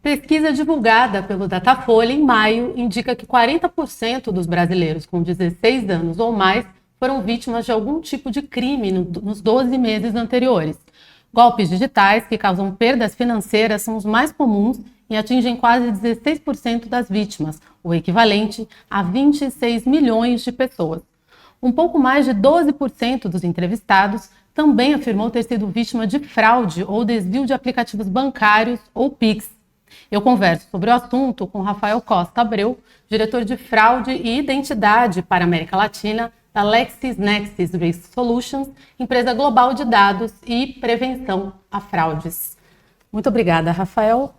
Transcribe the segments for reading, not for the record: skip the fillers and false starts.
Pesquisa divulgada pelo Datafolha em maio indica que 40% dos brasileiros com 16 anos ou mais foram vítimas de algum tipo de crime nos 12 meses anteriores. Golpes digitais que causam perdas financeiras são os mais comuns e atingem quase 16% das vítimas, o equivalente a 26 milhões de pessoas. Um pouco mais de 12% dos entrevistados também afirmou ter sido vítima de fraude ou desvio de aplicativos bancários ou Pix. Eu converso sobre o assunto com Rafael Costa Abreu, diretor de fraude e identidade para a América Latina da LexisNexis Risk Solutions, empresa global de dados e prevenção a fraudes. Muito obrigada, Rafael.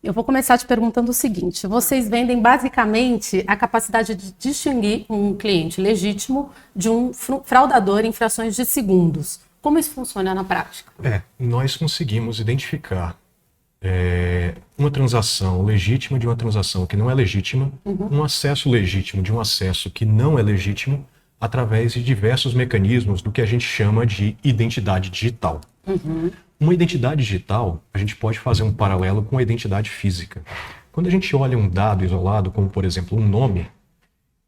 Eu vou começar te perguntando o seguinte: vocês vendem basicamente a capacidade de distinguir um cliente legítimo de um fraudador em frações de segundos. Como isso funciona na prática? Nós conseguimos identificar uma transação legítima de uma transação que não é legítima, um acesso legítimo de um acesso que não é legítimo, através de diversos mecanismos do que a gente chama de identidade digital. Uma identidade digital, a gente pode fazer um paralelo com a identidade física. Quando a gente olha um dado isolado, como por exemplo um nome,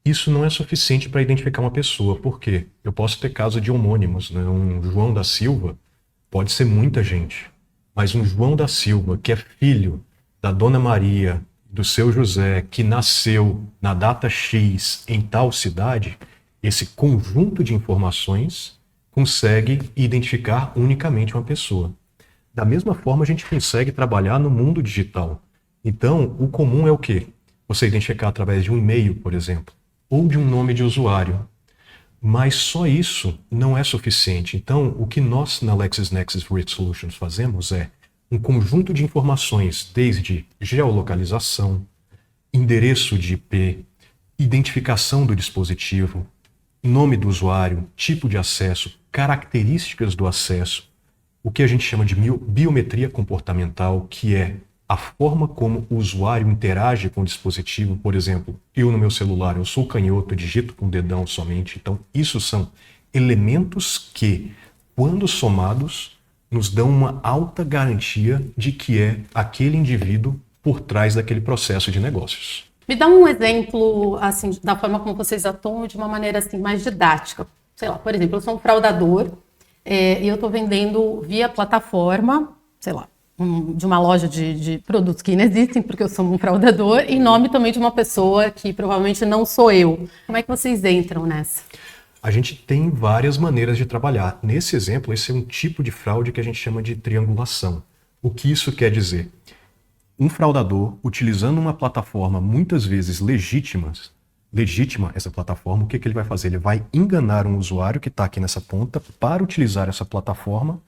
isso não é suficiente para identificar uma pessoa. Por quê? Eu posso ter caso de homônimos, né? Um João da Silva pode ser muita gente. Mas um João da Silva, que é filho da Dona Maria, do seu José, que nasceu na data X em tal cidade, esse conjunto de informações consegue identificar unicamente uma pessoa. Da mesma forma, a gente consegue trabalhar no mundo digital. Então, o comum é o quê? Você identificar através de um e-mail, por exemplo, ou de um nome de usuário. Mas só isso não é suficiente. Então, o que nós na LexisNexis Risk Solutions fazemos é um conjunto de informações, desde geolocalização, endereço de IP, identificação do dispositivo, nome do usuário, tipo de acesso, características do acesso, o que a gente chama de biometria comportamental, que é a forma como o usuário interage com o dispositivo. Por exemplo, eu no meu celular, eu sou canhoto, digito com o dedão somente. Então, isso são elementos que, quando somados, nos dão uma alta garantia de que é aquele indivíduo por trás daquele processo de negócios. Me dá um exemplo, assim, da forma como vocês atuam de uma maneira assim, mais didática. Sei lá, por exemplo, eu sou um fraudador e eu estou vendendo via plataforma, sei lá, de uma loja de produtos que inexistem, porque eu sou um fraudador, em nome também de uma pessoa que provavelmente não sou eu. Como é que vocês entram nessa? A gente tem várias maneiras de trabalhar. Nesse exemplo, esse é um tipo de fraude que a gente chama de triangulação. O que isso quer dizer? Um fraudador, utilizando uma plataforma muitas vezes legítima essa plataforma, o que ele vai fazer? Ele vai enganar um usuário que está aqui nessa ponta para utilizar essa plataforma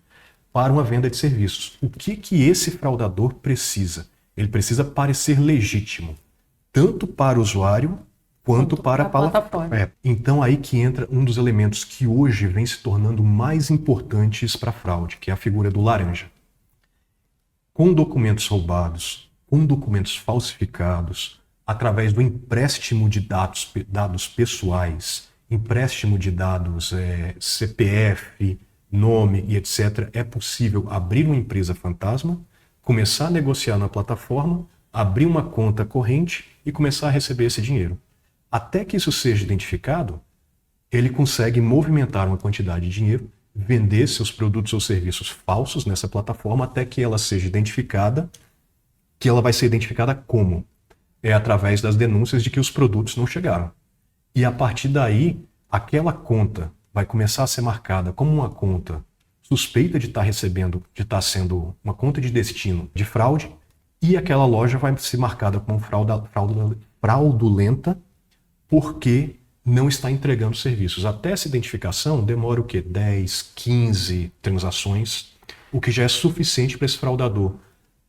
para uma venda de serviços. O que esse fraudador precisa? Ele precisa parecer legítimo, tanto para o usuário quanto para a plataforma. Então aí que entra um dos elementos que hoje vem se tornando mais importantes para a fraude, que é a figura do laranja. Com documentos roubados, com documentos falsificados, através do empréstimo de dados pessoais, empréstimo de dados CPF, nome e etc., é possível abrir uma empresa fantasma, começar a negociar na plataforma, abrir uma conta corrente e começar a receber esse dinheiro. Até que isso seja identificado, ele consegue movimentar uma quantidade de dinheiro, vender seus produtos ou serviços falsos nessa plataforma até que ela seja identificada, que ela vai ser identificada como? É através das denúncias de que os produtos não chegaram. E a partir daí, aquela conta vai começar a ser marcada como uma conta suspeita de estar sendo uma conta de destino de fraude, e aquela loja vai ser marcada como fraudulenta porque não está entregando serviços. Até essa identificação demora o quê? 10, 15 transações, o que já é suficiente para esse fraudador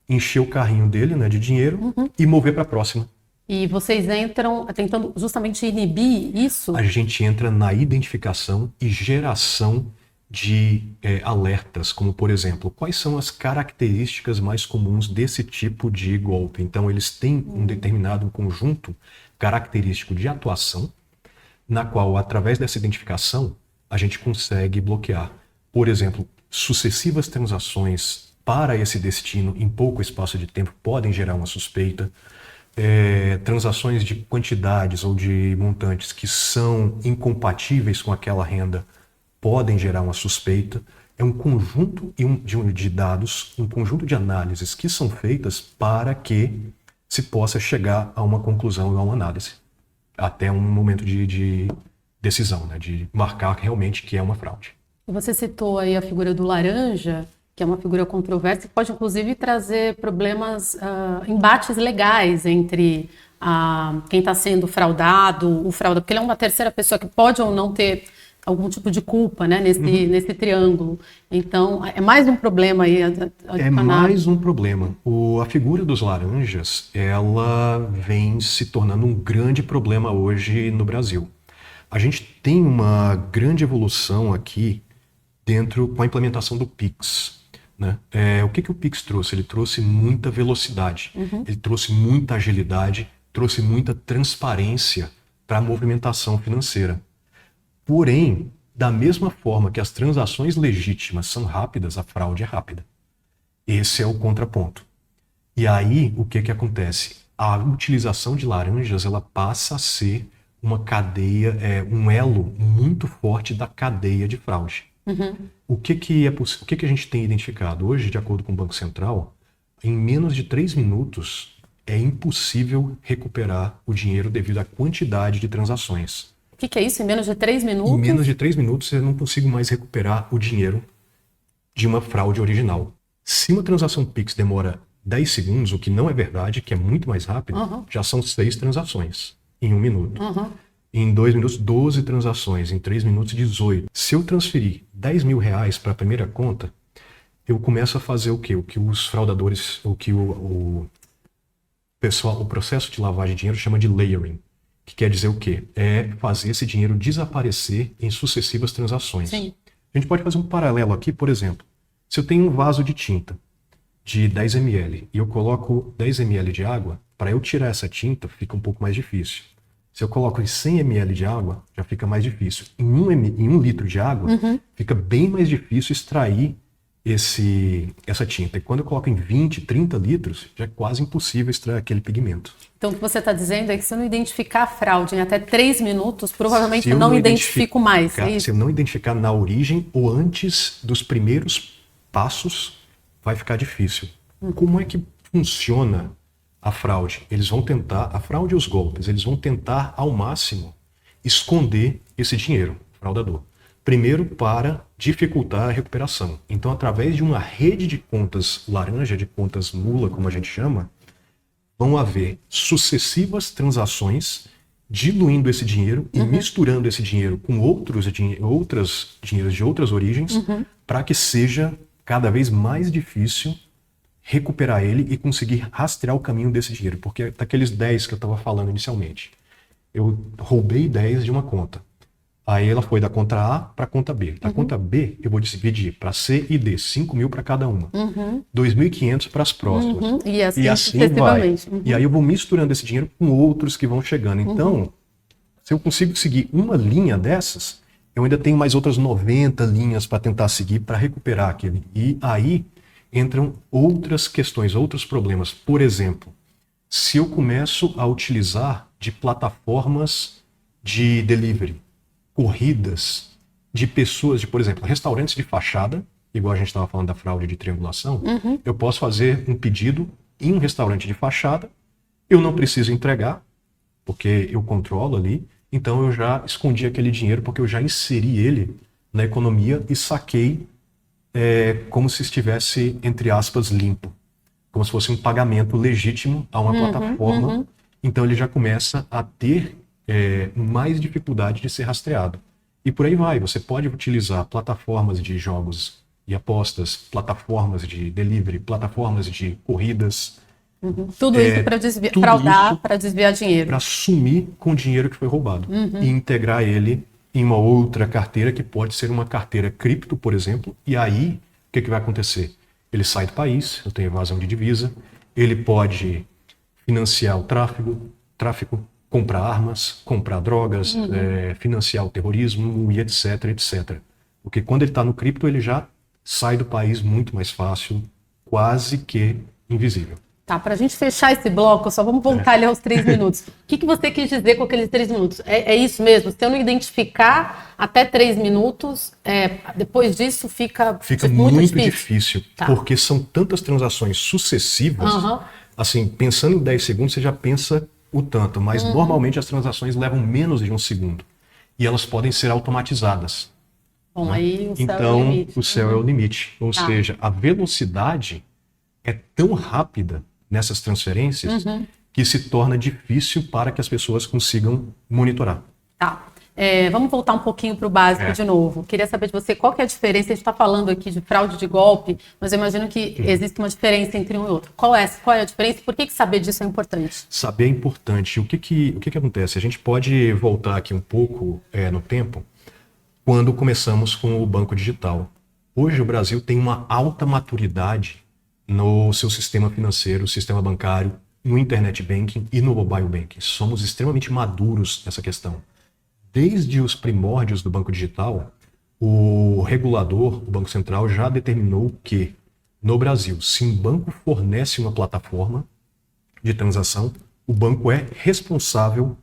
encher o carrinho dele, né, de dinheiro e mover para a próxima. E vocês entram tentando justamente inibir isso? A gente entra na identificação e geração de alertas, como por exemplo, quais são as características mais comuns desse tipo de golpe. Então eles têm um determinado conjunto característico de atuação, na qual, através dessa identificação, a gente consegue bloquear. Por exemplo, sucessivas transações para esse destino em pouco espaço de tempo podem gerar uma suspeita. Transações de quantidades ou de montantes que são incompatíveis com aquela renda podem gerar uma suspeita. É um conjunto de dados, um conjunto de análises que são feitas para que se possa chegar a uma conclusão e a uma análise, até um momento de decisão, né, de marcar realmente que é uma fraude. Você citou aí a figura do laranja, que é uma figura controversa, que pode inclusive trazer problemas, embates legais entre quem está sendo fraudado, o fraudador, porque ele é uma terceira pessoa que pode ou não ter algum tipo de culpa, né, nesse triângulo. Então, é mais um problema aí. É mais um problema. A figura dos laranjas, ela vem se tornando um grande problema hoje no Brasil. A gente tem uma grande evolução aqui com a implementação do Pix, né? O que o Pix trouxe? Ele trouxe muita velocidade, ele trouxe muita agilidade, trouxe muita transparência para a movimentação financeira. Porém, da mesma forma que as transações legítimas são rápidas, a fraude é rápida. Esse é o contraponto. E aí, o que acontece? A utilização de laranjas, ela passa a ser uma cadeia, um elo muito forte da cadeia de fraude. O que a gente tem identificado? Hoje, de acordo com o Banco Central, em menos de 3 minutos é impossível recuperar o dinheiro devido à quantidade de transações. O que é isso? Em menos de 3 minutos? Em menos de 3 minutos eu não consigo mais recuperar o dinheiro de uma fraude original. Se uma transação Pix demora 10 segundos, o que não é verdade, que é muito mais rápido, já são 6 transações em 1 minuto. Em 2 minutos, 12 transações. Em 3 minutos, 18. Se eu transferir 10 mil reais para a primeira conta, eu começo a fazer o quê? O que os fraudadores, o que o processo de lavagem de dinheiro chama de layering. Que quer dizer o quê? É fazer esse dinheiro desaparecer em sucessivas transações. Sim. A gente pode fazer um paralelo aqui, por exemplo. Se eu tenho um vaso de tinta de 10 ml e eu coloco 10 ml de água, para eu tirar essa tinta fica um pouco mais difícil. Se eu coloco em 100 ml de água, já fica mais difícil. Em 1 litro de água, fica bem mais difícil extrair essa tinta. E quando eu coloco em 20, 30 litros, já é quase impossível extrair aquele pigmento. Então, o que você está dizendo é que se eu não identificar a fraude em até 3 minutos, provavelmente eu não identifico mais. É isso? Se eu não identificar na origem ou antes dos primeiros passos, vai ficar difícil. Como é que funciona a fraude? A fraude e os golpes, eles vão tentar ao máximo esconder esse dinheiro, fraudador. Primeiro, para dificultar a recuperação. Então, através de uma rede de contas laranja, de contas mula, como a gente chama, vão haver sucessivas transações diluindo esse dinheiro e misturando esse dinheiro com outros dinheiros de outras origens, para que seja cada vez mais difícil recuperar ele e conseguir rastrear o caminho desse dinheiro. Porque daqueles 10 que eu estava falando inicialmente, eu roubei 10 de uma conta. Aí ela foi da conta A para a conta B. Da conta B, eu vou dividir para C e D, 5 mil para cada uma. 2.500 para as próximas. E assim vai. E aí eu vou misturando esse dinheiro com outros que vão chegando. Então, se eu consigo seguir uma linha dessas, eu ainda tenho mais outras 90 linhas para tentar seguir para recuperar aquele. E aí entram outras questões, outros problemas. Por exemplo, se eu começo a utilizar de plataformas de delivery, corridas de pessoas, por exemplo, restaurantes de fachada, igual a gente estava falando da fraude de triangulação, eu posso fazer um pedido em um restaurante de fachada, eu não preciso entregar, porque eu controlo ali, então eu já escondi aquele dinheiro, porque eu já inseri ele na economia e saquei como se estivesse, entre aspas, limpo. Como se fosse um pagamento legítimo a uma plataforma. Então ele já começa a ter mais dificuldade de ser rastreado. E por aí vai. Você pode utilizar plataformas de jogos e apostas, plataformas de delivery, plataformas de corridas. Tudo isso para fraudar, para desviar dinheiro. Para sumir com o dinheiro que foi roubado. E integrar ele em uma outra carteira, que pode ser uma carteira cripto, por exemplo. E aí, o que vai acontecer? Ele sai do país, eu tenho evasão de divisa, ele pode financiar o tráfico, comprar armas, comprar drogas, financiar o terrorismo e etc, etc. Porque quando ele está no cripto, ele já sai do país muito mais fácil quase que invisível. Tá, para a gente fechar esse bloco, só vamos voltar ali aos 3 minutos. O que você quis dizer com aqueles 3 minutos? É isso mesmo? Se eu não identificar até 3 minutos, depois disso fica muito difícil, tá. Porque são tantas transações sucessivas, assim, pensando em 10 segundos, você já pensa o tanto, mas normalmente as transações levam menos de 1 segundo e elas podem ser automatizadas. Bom, aí o céu então, é o limite. O céu é o limite, ou seja, a velocidade é tão rápida nessas transferências que se torna difícil para que as pessoas consigam monitorar. Tá. Vamos voltar um pouquinho para o básico de novo. Queria saber de você qual que é a diferença. A gente está falando aqui de fraude de golpe, mas eu imagino que existe uma diferença entre um e outro. Qual é a diferença? Por que saber disso é importante? Saber é importante. O que acontece? A gente pode voltar aqui um pouco no tempo, quando começamos com o banco digital. Hoje o Brasil tem uma alta maturidade no seu sistema financeiro, sistema bancário, no internet banking e no mobile banking. Somos extremamente maduros nessa questão. Desde os primórdios do banco digital, o regulador, o Banco Central, já determinou que, no Brasil, se um banco fornece uma plataforma de transação, o banco é responsável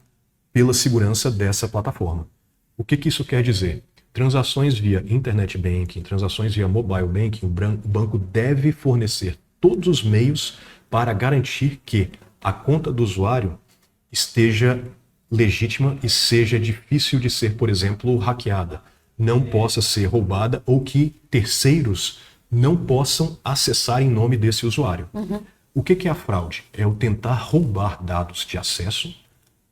pela segurança dessa plataforma. O que isso quer dizer? Transações via internet banking, transações via mobile banking, o banco deve fornecer todos os meios para garantir que a conta do usuário esteja legítima e seja difícil de ser, por exemplo, hackeada, não possa ser roubada ou que terceiros não possam acessar em nome desse usuário. O que é a fraude? É o tentar roubar dados de acesso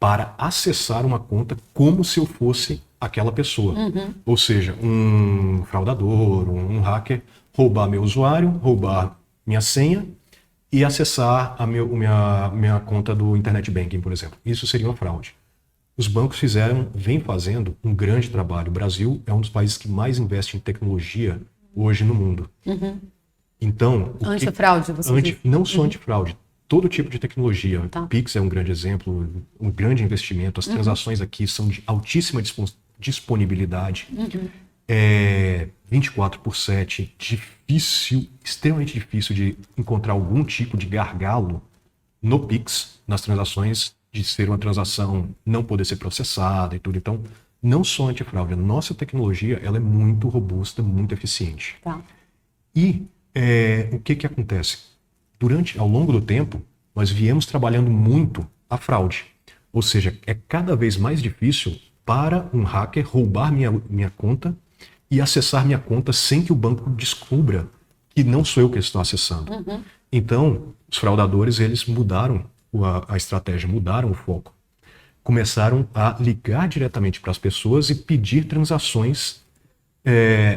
para acessar uma conta como se eu fosse aquela pessoa. Ou seja, um fraudador, um hacker, roubar meu usuário, roubar minha senha e acessar a minha conta do internet banking, por exemplo. Isso seria uma fraude. Os bancos vêm fazendo um grande trabalho. O Brasil é um dos países que mais investe em tecnologia hoje no mundo. Então, antifraude, você diz? Não só antifraude, todo tipo de tecnologia. Tá. O Pix é um grande exemplo, um grande investimento. As transações aqui são de altíssima disponibilidade. 24/7, extremamente difícil de encontrar algum tipo de gargalo no Pix, nas transações, de ser uma transação não poder ser processada e tudo. Então, não só antifraude, a nossa tecnologia ela é muito robusta, muito eficiente. Tá. E o que acontece? Ao longo do tempo, nós viemos trabalhando muito a fraude. Ou seja, é cada vez mais difícil para um hacker roubar minha conta e acessar minha conta sem que o banco descubra que não sou eu que estou acessando. Então, os fraudadores, eles mudaram a estratégia, mudaram o foco. Começaram a ligar diretamente para as pessoas e pedir transações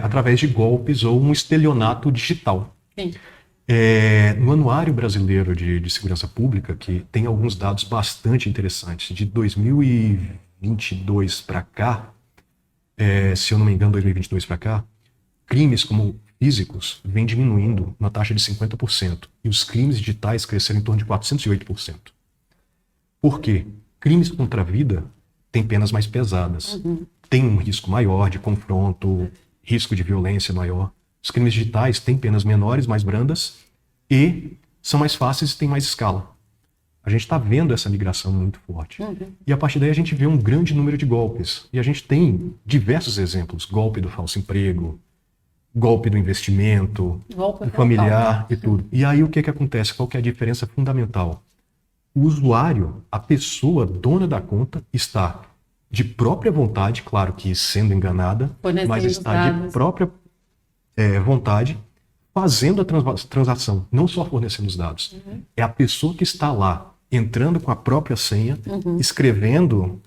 através de golpes ou um estelionato digital. Sim. No Anuário Brasileiro de Segurança Pública, que tem alguns dados bastante interessantes, de 2022 para cá, se eu não me engano, 2022 para cá, crimes como físicos vêm diminuindo na taxa de 50%, e os crimes digitais cresceram em torno de 408%. Por quê? Crimes contra a vida têm penas mais pesadas, tem um risco maior de confronto, risco de violência maior. Os crimes digitais têm penas menores, mais brandas, e são mais fáceis e têm mais escala. A gente está vendo essa migração muito forte. E a partir daí a gente vê um grande número de golpes. E a gente tem diversos exemplos. Golpe do falso emprego, golpe do investimento, Golpe do familiar e tudo. E aí o que acontece? Qual que é a diferença fundamental? O usuário, a pessoa dona da conta, está de própria vontade, claro que sendo enganada, mas está de própria vontade fazendo a transação, não só fornecendo os dados. É a pessoa que está lá, entrando com a própria senha, escrevendo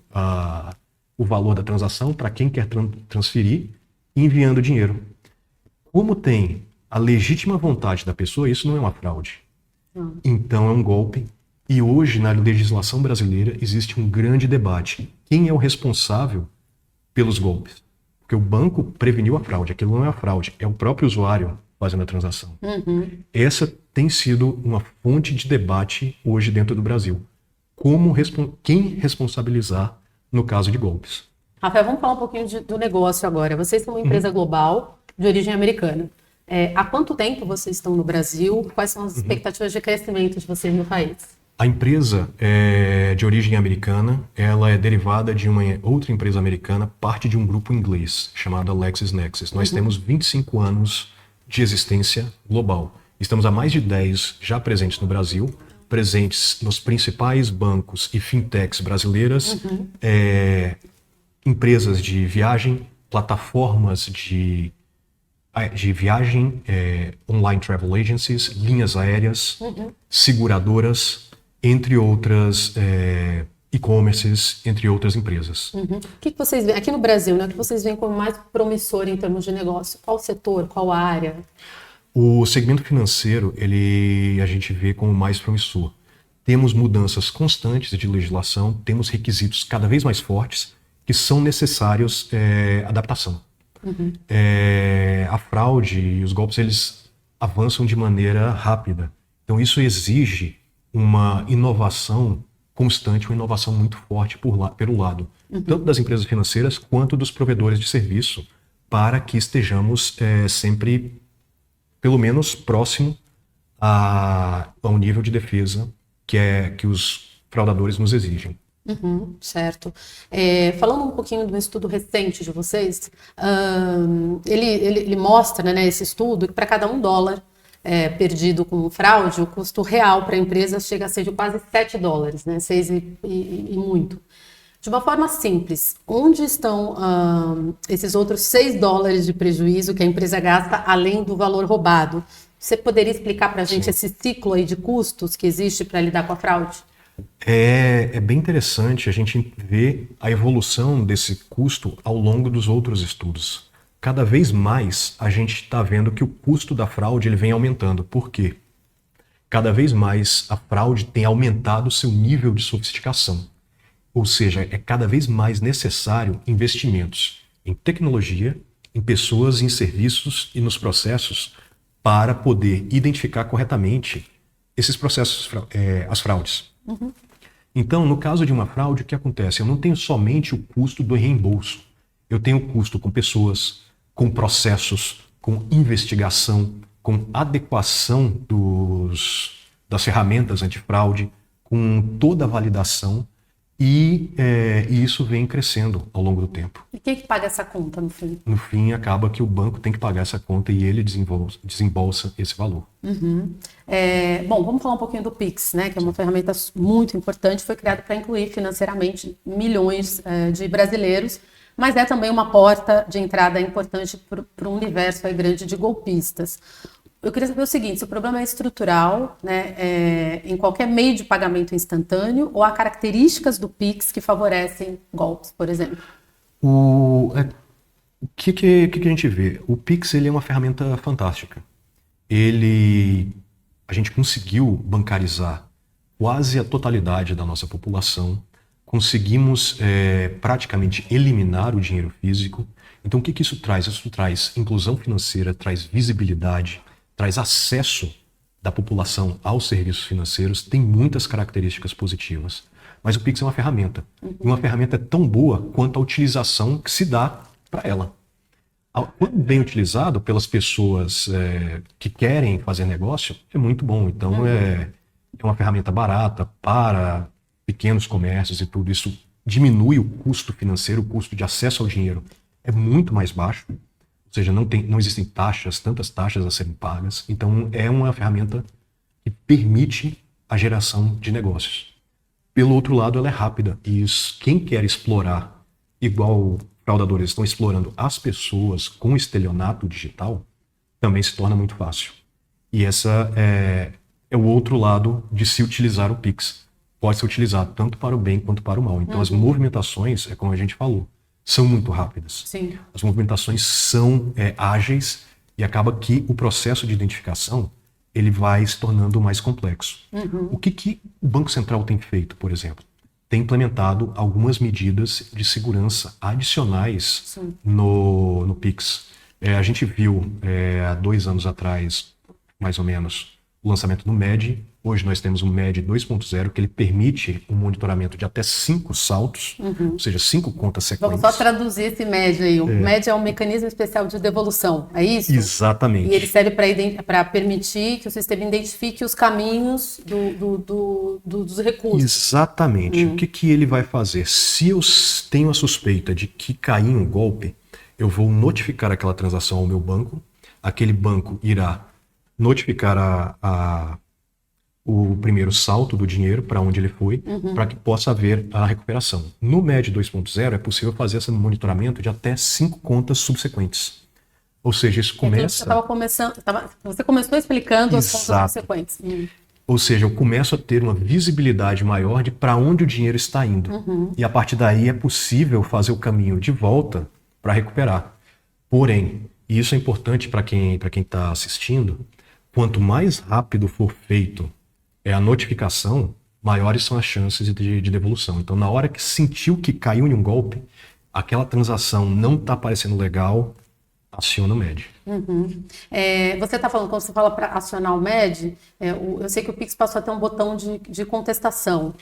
o valor da transação para quem quer transferir e enviando dinheiro. Como tem a legítima vontade da pessoa, isso não é uma fraude. Então é um golpe. E hoje, na legislação brasileira, existe um grande debate. Quem é o responsável pelos golpes? Porque o banco preveniu a fraude. Aquilo não é a fraude, é o próprio usuário fazendo a transação. Essa tem sido uma fonte de debate hoje dentro do Brasil. Quem responsabilizar no caso de golpes? Rafael, vamos falar um pouquinho do negócio agora. Vocês são uma empresa global de origem americana. Há quanto tempo vocês estão no Brasil? Quais são as expectativas de crescimento de vocês no país? A empresa é de origem americana, ela é derivada de uma outra empresa americana, parte de um grupo inglês chamado LexisNexis. Nós temos 25 anos de existência global. Estamos há mais de 10 já presentes no Brasil, presentes nos principais bancos e fintechs brasileiras, empresas de viagem, plataformas de viagem, online travel agencies, linhas aéreas, seguradoras, entre outras e-commerces, entre outras empresas. O que vocês veem aqui no Brasil, né? O que vocês veem como mais promissor em termos de negócio? Qual setor, qual área? O segmento financeiro, a gente vê como mais promissor. Temos mudanças constantes de legislação, temos requisitos cada vez mais fortes que são necessários adaptação. A fraude e os golpes, eles avançam de maneira rápida. Então isso exige uma inovação constante, uma inovação muito forte pelo lado tanto das empresas financeiras quanto dos provedores de serviço, para que estejamos sempre, pelo menos, próximo ao nível de defesa que os fraudadores nos exigem. Certo. Falando um pouquinho do estudo recente de vocês, ele mostra, né, esse estudo, que para cada $1 perdido com fraude, o custo real para a empresa chega a ser de quase $7, né? 6 e muito. De uma forma simples, onde estão esses outros $6 de prejuízo que a empresa gasta além do valor roubado? Você poderia explicar para a gente esse ciclo aí de custos que existe para lidar com a fraude? É bem interessante a gente ver a evolução desse custo ao longo dos outros estudos. Cada vez mais a gente está vendo que o custo da fraude ele vem aumentando. Por quê? Cada vez mais a fraude tem aumentado seu nível de sofisticação. Ou seja, é cada vez mais necessário investimentos em tecnologia, em pessoas, em serviços e nos processos para poder identificar corretamente esses processos, as fraudes. Então, no caso de uma fraude, o que acontece? Eu não tenho somente o custo do reembolso. Eu tenho o custo com pessoas, com processos, com investigação, com adequação das ferramentas antifraude, com toda a validação, e isso vem crescendo ao longo do tempo. E quem que paga essa conta no fim? No fim, acaba que o banco tem que pagar essa conta e ele desembolsa esse valor. Bom, vamos falar um pouquinho do Pix, né, que é uma ferramenta muito importante, foi criada para incluir financeiramente milhões de brasileiros, mas é também uma porta de entrada importante para um universo aí grande de golpistas. Eu queria saber o seguinte, se o problema é estrutural, né, em qualquer meio de pagamento instantâneo, ou há características do Pix que favorecem golpes, por exemplo? O que a gente vê? O Pix ele é uma ferramenta fantástica. A gente conseguiu bancarizar quase a totalidade da nossa população, conseguimos praticamente eliminar o dinheiro físico. Então o que isso traz? Isso traz inclusão financeira, traz visibilidade, traz acesso da população aos serviços financeiros, tem muitas características positivas. Mas o Pix é uma ferramenta. E uma ferramenta é tão boa quanto a utilização que se dá para ela. Quando bem utilizado pelas pessoas que querem fazer negócio, é muito bom. Então é uma ferramenta barata para pequenos comércios e tudo. Isso diminui o custo financeiro, o custo de acesso ao dinheiro é muito mais baixo. Ou seja, não existem tantas taxas a serem pagas. Então, é uma ferramenta que permite a geração de negócios. Pelo outro lado, ela é rápida. E quem quer explorar, igual fraudadores estão explorando as pessoas com estelionato digital, também se torna muito fácil. E essa é o outro lado de se utilizar o Pix. Pode ser utilizado tanto para o bem quanto para o mal. Então, as movimentações, como a gente falou, são muito rápidas. Sim. As movimentações são ágeis e acaba que o processo de identificação ele vai se tornando mais complexo. O que o Banco Central tem feito, por exemplo? Tem implementado algumas medidas de segurança adicionais no Pix. A gente viu há 2 anos atrás, mais ou menos, o lançamento do MED, Hoje nós temos um MED 2.0 que ele permite um monitoramento de até 5 saltos, ou seja, 5 contas sequentes. Vamos só traduzir esse MED aí. O MED é um mecanismo especial de devolução, é isso? Exatamente. E ele serve para permitir que o sistema identifique os caminhos dos recursos. Exatamente. O que ele vai fazer? Se eu tenho a suspeita de que caiu um golpe, eu vou notificar aquela transação ao meu banco, aquele banco irá notificar o primeiro salto do dinheiro para onde ele foi, para que possa haver a recuperação. No MED 2.0 é possível fazer esse monitoramento de até 5 contas subsequentes. Ou seja, isso começa... Você começou explicando as contas subsequentes. Ou seja, eu começo a ter uma visibilidade maior de para onde o dinheiro está indo. E a partir daí é possível fazer o caminho de volta para recuperar. Porém, e isso é importante para quem está assistindo, quanto mais rápido for feito a notificação, maiores são as chances de devolução. Então, na hora que sentiu que caiu em um golpe, aquela transação não está parecendo legal, aciona o MED. Você está falando, quando você fala para acionar o MED, eu sei que o Pix passou a ter um botão de contestação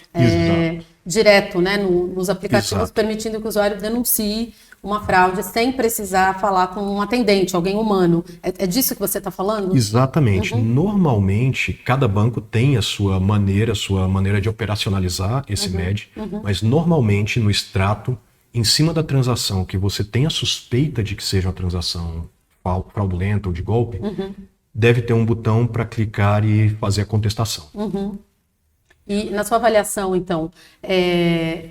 direto, né, nos aplicativos, permitindo que o usuário denuncie uma fraude sem precisar falar com um atendente, alguém humano. É disso que você está falando? Exatamente. Normalmente, cada banco tem a sua maneira de operacionalizar esse MED, mas normalmente no extrato, em cima da transação que você tem a suspeita de que seja uma transação fraudulenta ou de golpe, deve ter um botão para clicar e fazer a contestação. E na sua avaliação, então,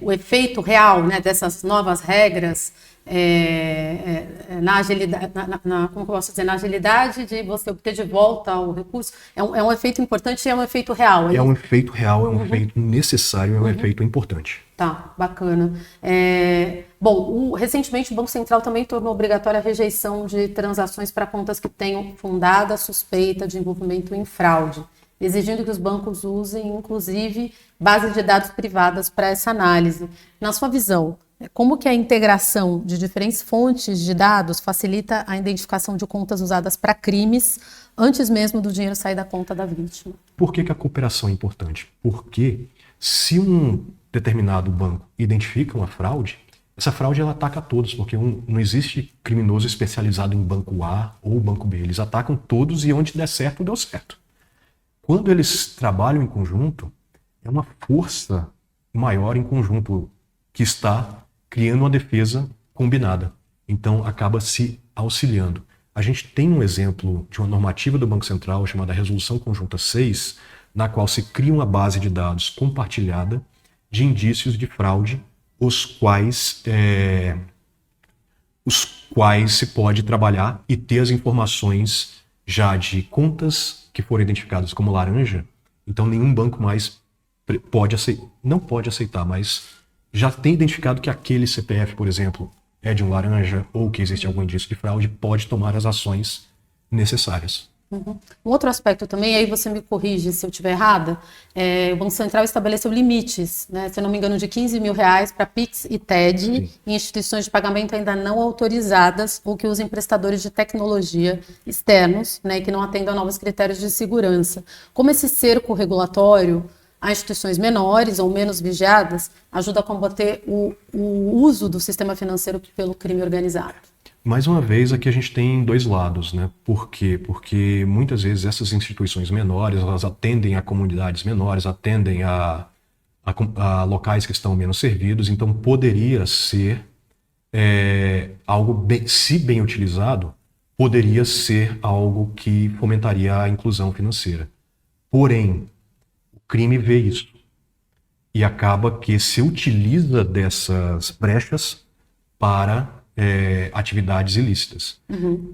o efeito real, né, dessas novas regras na agilidade, como eu posso dizer, na agilidade de você obter de volta o recurso, é um efeito importante e é um efeito real? É um efeito real, é um efeito necessário, é um efeito importante. Tá, bacana. Bom, recentemente o Banco Central também tornou obrigatória a rejeição de transações para contas que tenham fundada suspeita de envolvimento em fraude, exigindo que os bancos usem, inclusive, bases de dados privadas para essa análise. Na sua visão, como que a integração de diferentes fontes de dados facilita a identificação de contas usadas para crimes antes mesmo do dinheiro sair da conta da vítima? Por que a cooperação é importante? Porque se um determinado banco identifica uma fraude, essa fraude ela ataca a todos, porque não existe criminoso especializado em banco A ou banco B. Eles atacam todos e onde der certo, deu certo. Quando eles trabalham em conjunto, é uma força maior em conjunto que está criando uma defesa combinada. Então, acaba se auxiliando. A gente tem um exemplo de uma normativa do Banco Central chamada Resolução Conjunta 6, na qual se cria uma base de dados compartilhada de indícios de fraude, os quais se pode trabalhar e ter as informações já de contas que foram identificadas como laranja. Então, nenhum banco mais não pode aceitar, mas já tem identificado que aquele CPF, por exemplo, é de um laranja ou que existe algum indício de fraude, pode tomar as ações necessárias. Um outro aspecto também, aí você me corrige se eu estiver errada, o Banco Central estabeleceu limites, né, se eu não me engano, de R$15 mil para Pix e TED em instituições de pagamento ainda não autorizadas ou que usem prestadores de tecnologia externos, né, que não atendam a novos critérios de segurança. Como esse cerco regulatório a instituições menores ou menos vigiadas ajuda a combater o uso do sistema financeiro pelo crime organizado? Mais uma vez, aqui a gente tem dois lados, né? Por quê? Porque muitas vezes essas instituições menores, elas atendem a comunidades menores, atendem a locais que estão menos servidos, então poderia ser algo, se bem utilizado, poderia ser algo que fomentaria a inclusão financeira. Porém, o crime vê isso e acaba que se utiliza dessas brechas para atividades ilícitas.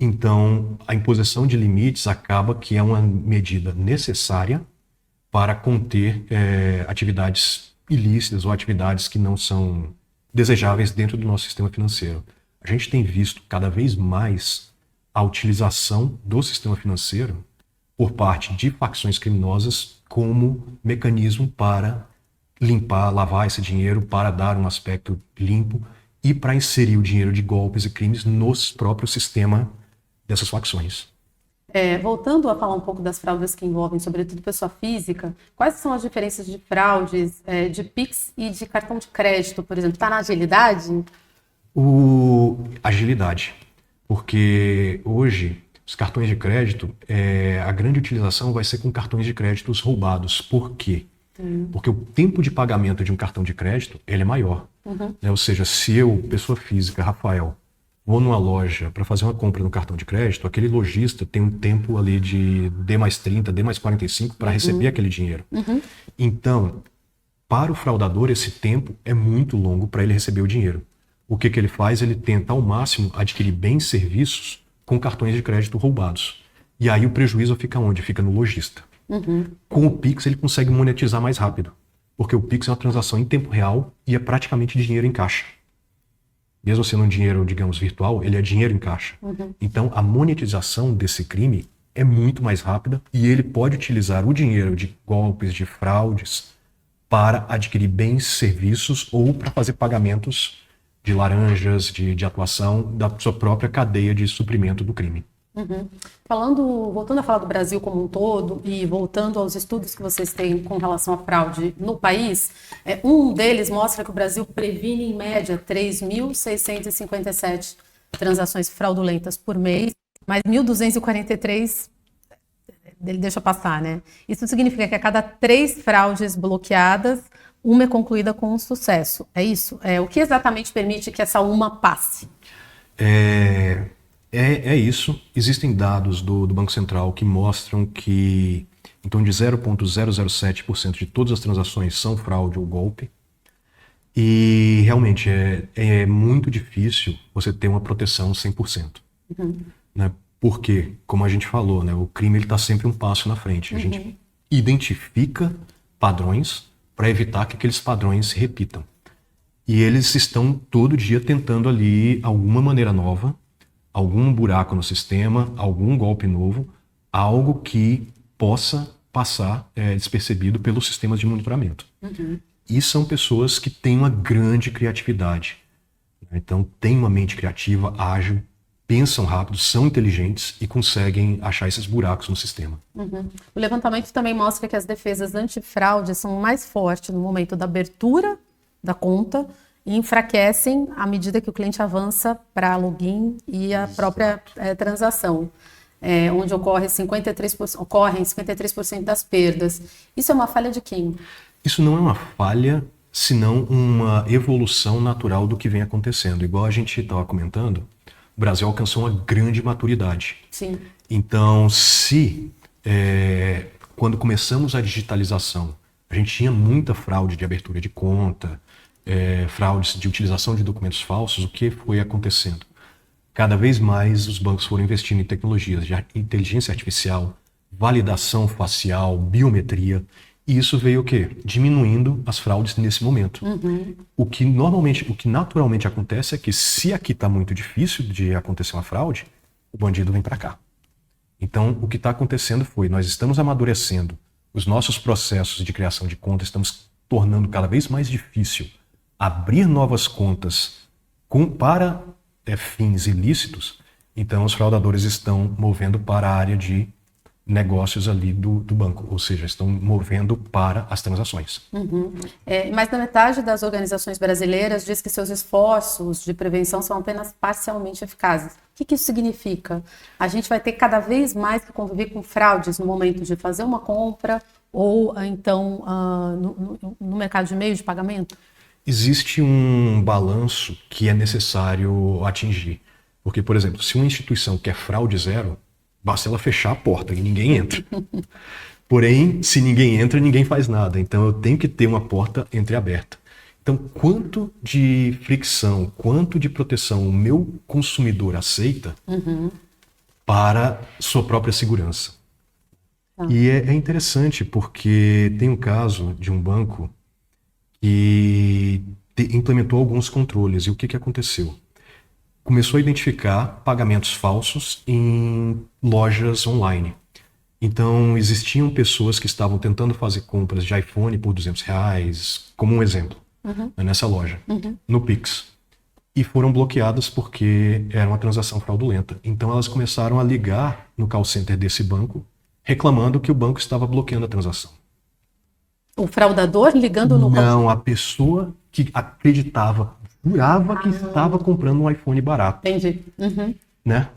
Então, a imposição de limites acaba que é uma medida necessária para conter atividades ilícitas ou atividades que não são desejáveis dentro do nosso sistema financeiro. A gente tem visto cada vez mais a utilização do sistema financeiro por parte de facções criminosas como mecanismo para lavar esse dinheiro, para dar um aspecto limpo e para inserir o dinheiro de golpes e crimes no próprio sistema dessas facções. Voltando a falar um pouco das fraudes que envolvem, sobretudo, pessoa física, quais são as diferenças de fraudes de Pix e de cartão de crédito, por exemplo? Está na agilidade? Agilidade. Porque hoje, os cartões de crédito, a grande utilização vai ser com cartões de créditos roubados. Por quê? Porque o tempo de pagamento de um cartão de crédito, ele é maior. Né? Ou seja, se eu, pessoa física, Rafael, vou numa loja para fazer uma compra no cartão de crédito, aquele lojista tem um tempo ali de D mais 30, D mais 45 para receber aquele dinheiro. Então, para o fraudador, esse tempo é muito longo para ele receber o dinheiro. O que ele faz? Ele tenta ao máximo adquirir bens e serviços com cartões de crédito roubados. E aí o prejuízo fica onde? Fica no lojista. Com o Pix ele consegue monetizar mais rápido, porque o Pix é uma transação em tempo real e é praticamente dinheiro em caixa. Mesmo sendo um dinheiro, digamos, virtual, ele é dinheiro em caixa. Então a monetização desse crime é muito mais rápida e ele pode utilizar o dinheiro de golpes, de fraudes, para adquirir bens, serviços ou para fazer pagamentos de laranjas, de atuação da sua própria cadeia de suprimento do crime. Voltando a falar do Brasil como um todo e voltando aos estudos que vocês têm com relação à fraude no país, um deles mostra que o Brasil previne em média 3.657 transações fraudulentas por mês, mas 1.243 ele deixa passar, né? Isso significa que a cada 3 fraudes bloqueadas, uma é concluída com sucesso. É isso? O que exatamente permite que essa uma passe? É isso. Existem dados do Banco Central que mostram que em torno de 0,007% de todas as transações são fraude ou golpe. E realmente é muito difícil você ter uma proteção 100%. Né? Porque, como a gente falou, né, o crime está sempre um passo na frente. A gente identifica padrões para evitar que aqueles padrões se repitam. E eles estão todo dia tentando ali alguma maneira nova, algum buraco no sistema, algum golpe novo, algo que possa passar despercebido pelos sistemas de monitoramento. E são pessoas que têm uma grande criatividade. Então, têm uma mente criativa, ágil, pensam rápido, são inteligentes e conseguem achar esses buracos no sistema. O levantamento também mostra que as defesas antifraude são mais fortes no momento da abertura da conta e enfraquecem à medida que o cliente avança para login e a própria transação, onde ocorrem 53% das perdas. Isso é uma falha de quem? Isso não é uma falha, senão uma evolução natural do que vem acontecendo. Igual a gente estava comentando, o Brasil alcançou uma grande maturidade. Sim. Então, quando começamos a digitalização, a gente tinha muita fraude de abertura de conta, fraudes de utilização de documentos falsos, o que foi acontecendo? Cada vez mais os bancos foram investindo em tecnologias de inteligência artificial, validação facial, biometria, e isso veio o quê? Diminuindo as fraudes nesse momento. O que naturalmente acontece é que se aqui está muito difícil de acontecer uma fraude, o bandido vem para cá. Então, o que está acontecendo nós estamos amadurecendo os nossos processos de criação de conta, estamos tornando cada vez mais difícil abrir novas contas para fins ilícitos. Então, os fraudadores estão movendo para a área de negócios ali do banco, ou seja, estão movendo para as transações. Mais da metade das organizações brasileiras diz que seus esforços de prevenção são apenas parcialmente eficazes. O que isso significa? A gente vai ter cada vez mais que conviver com fraudes no momento de fazer uma compra ou então no mercado de meio de pagamento? Existe um balanço que é necessário atingir. Porque, por exemplo, se uma instituição quer fraude zero, basta ela fechar a porta e ninguém entra. Porém, se ninguém entra, ninguém faz nada. Então, eu tenho que ter uma porta entreaberta. Então, quanto de fricção, quanto de proteção o meu consumidor aceita para sua própria segurança? E é interessante porque tem um caso de um banco que implementou alguns controles. E o que aconteceu? Começou a identificar pagamentos falsos em lojas online. Então, existiam pessoas que estavam tentando fazer compras de iPhone por R$200, como um exemplo, nessa loja, no Pix. e foram bloqueadas porque era uma transação fraudulenta. Então elas começaram a ligar no call center desse banco, reclamando que o banco estava bloqueando a transação. O fraudador ligando no call? Não, a pessoa que acreditava, jurava que estava comprando um iPhone barato. Entendi. Uhum. Né?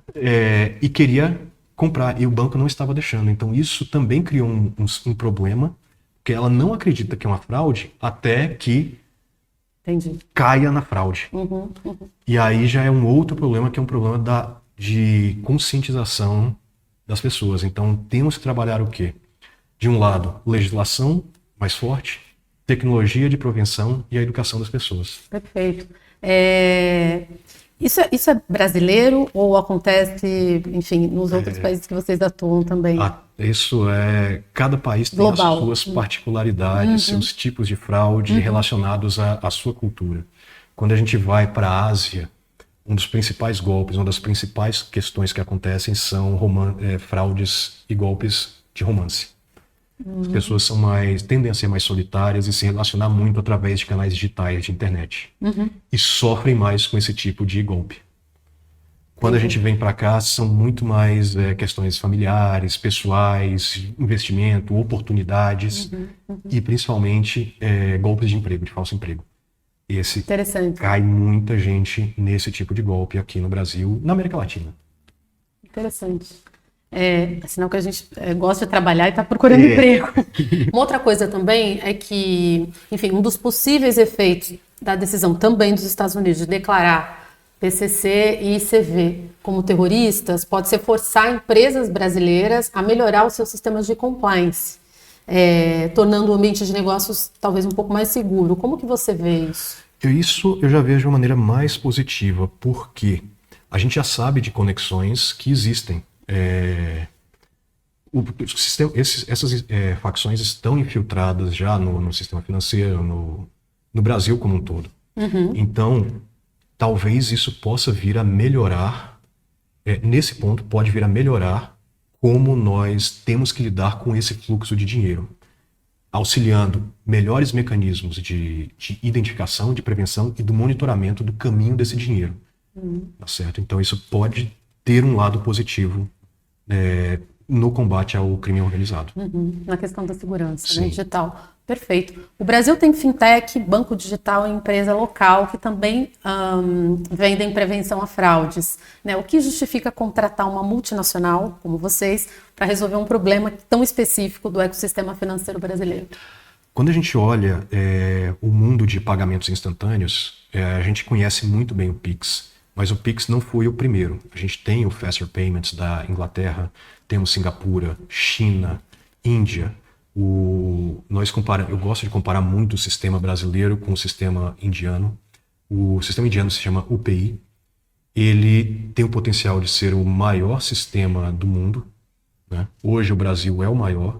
E queria comprar, e o banco não estava deixando. Então isso também criou um problema, porque ela não acredita que é uma fraude até que Entendi. caia na fraude. Uhum. E aí já é um outro problema, que é um problema de conscientização das pessoas. Então temos que trabalhar o quê? De um lado, legislação mais forte, tecnologia de prevenção e a educação das pessoas. Perfeito. Isso é brasileiro ou acontece, enfim, nos outros países que vocês atuam também? Cada país tem Global. As suas particularidades, seus tipos de fraude relacionados à sua cultura. Quando a gente vai para a Ásia, um dos principais golpes, uma das principais questões que acontecem são fraudes e golpes de romance. As pessoas tendem a ser mais solitárias e se relacionar muito através de canais digitais de internet. E sofrem mais com esse tipo de golpe. Quando a gente vem para cá, são muito mais questões familiares, pessoais, investimento, oportunidades e principalmente golpes de emprego, de falso emprego. Interessante. Cai muita gente nesse tipo de golpe aqui no Brasil, na América Latina. Interessante. É sinal que a gente gosta de trabalhar e está procurando emprego. Uma outra coisa também é que, enfim, um dos possíveis efeitos da decisão também dos Estados Unidos de declarar PCC e ICV como terroristas pode ser forçar empresas brasileiras a melhorar os seus sistemas de compliance, tornando o ambiente de negócios talvez um pouco mais seguro. Como que você vê isso? Isso eu já vejo de uma maneira mais positiva, porque a gente já sabe de conexões que existem. Essas facções estão infiltradas já no sistema financeiro, no Brasil como um todo. Então, talvez isso possa vir a melhorar, nesse ponto pode vir a melhorar como nós temos que lidar com esse fluxo de dinheiro, auxiliando melhores mecanismos de identificação, de prevenção e do monitoramento do caminho desse dinheiro. Tá certo? Então isso pode ter um lado positivo no combate ao crime organizado. Na questão da segurança, né, digital. Perfeito. O Brasil tem fintech, banco digital e empresa local que também vendem prevenção a fraudes. Né? O que justifica contratar uma multinacional como vocês para resolver um problema tão específico do ecossistema financeiro brasileiro? Quando a gente olha o mundo de pagamentos instantâneos, a gente conhece muito bem o Pix. Mas o Pix não foi o primeiro. A gente tem o Faster Payments da Inglaterra, temos Singapura, China, Índia. Eu gosto de comparar muito o sistema brasileiro com o sistema indiano. O sistema indiano se chama UPI. Ele tem o potencial de ser o maior sistema do mundo, né? Hoje o Brasil é o maior.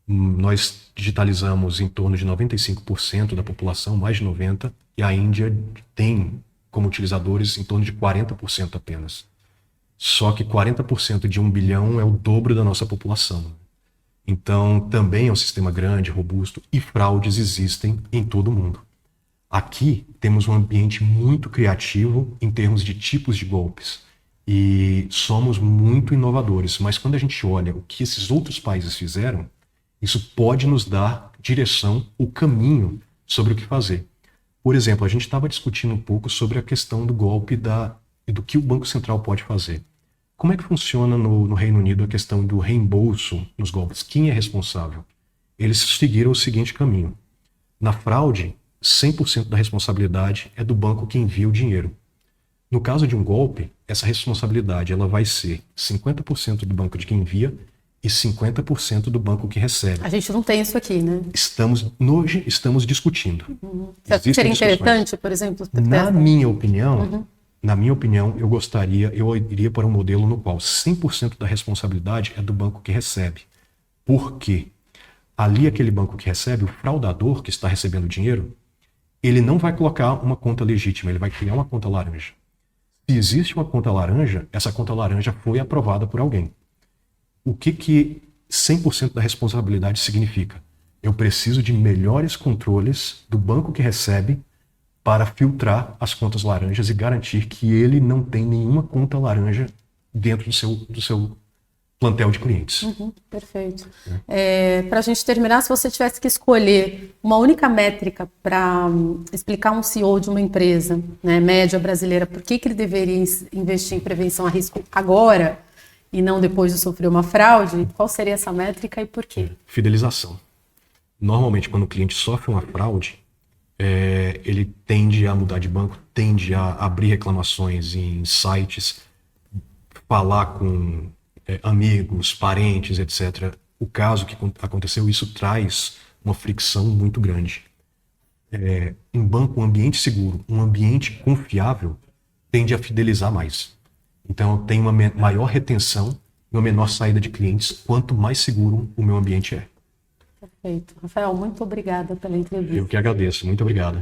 Nós digitalizamos em torno de 95% da população, mais de 90%, e a Índia tem como utilizadores em torno de 40% apenas. Só que 40% de 1 bilhão é o dobro da nossa população. Então, também é um sistema grande, robusto, e fraudes existem em todo o mundo. Aqui, temos um ambiente muito criativo em termos de tipos de golpes. E somos muito inovadores. Mas quando a gente olha o que esses outros países fizeram, isso pode nos dar direção, o caminho sobre o que fazer. Por exemplo, a gente estava discutindo um pouco sobre a questão do golpe e do que o Banco Central pode fazer. Como é que funciona no Reino Unido a questão do reembolso nos golpes? Quem é responsável? Eles seguiram o seguinte caminho. Na fraude, 100% da responsabilidade é do banco que envia o dinheiro. No caso de um golpe, essa responsabilidade ela vai ser 50% do banco de quem envia e 50% do banco que recebe. A gente não tem isso aqui, né? Hoje estamos discutindo. Seria interessante, por exemplo? Na minha opinião, eu iria para um modelo no qual 100% da responsabilidade é do banco que recebe. Por quê? Ali, aquele banco que recebe, o fraudador que está recebendo o dinheiro, ele não vai colocar uma conta legítima, ele vai criar uma conta laranja. Se existe uma conta laranja, essa conta laranja foi aprovada por alguém. O que 100% da responsabilidade significa? Eu preciso de melhores controles do banco que recebe para filtrar as contas laranjas e garantir que ele não tem nenhuma conta laranja dentro do seu plantel de clientes. Perfeito. Para a gente terminar, se você tivesse que escolher uma única métrica para explicar um CEO de uma empresa, né, média brasileira, por que ele deveria investir em prevenção a risco agora e não depois de sofrer uma fraude, qual seria essa métrica e por quê? Fidelização. Normalmente, quando o cliente sofre uma fraude, ele tende a mudar de banco, tende a abrir reclamações em sites, falar com amigos, parentes, etc. O caso que aconteceu, isso traz uma fricção muito grande. Um banco, um ambiente seguro, um ambiente confiável, tende a fidelizar mais. Então, tem uma maior retenção e uma menor saída de clientes, quanto mais seguro o meu ambiente é. Perfeito. Rafael, muito obrigada pela entrevista. Eu que agradeço. Muito obrigado.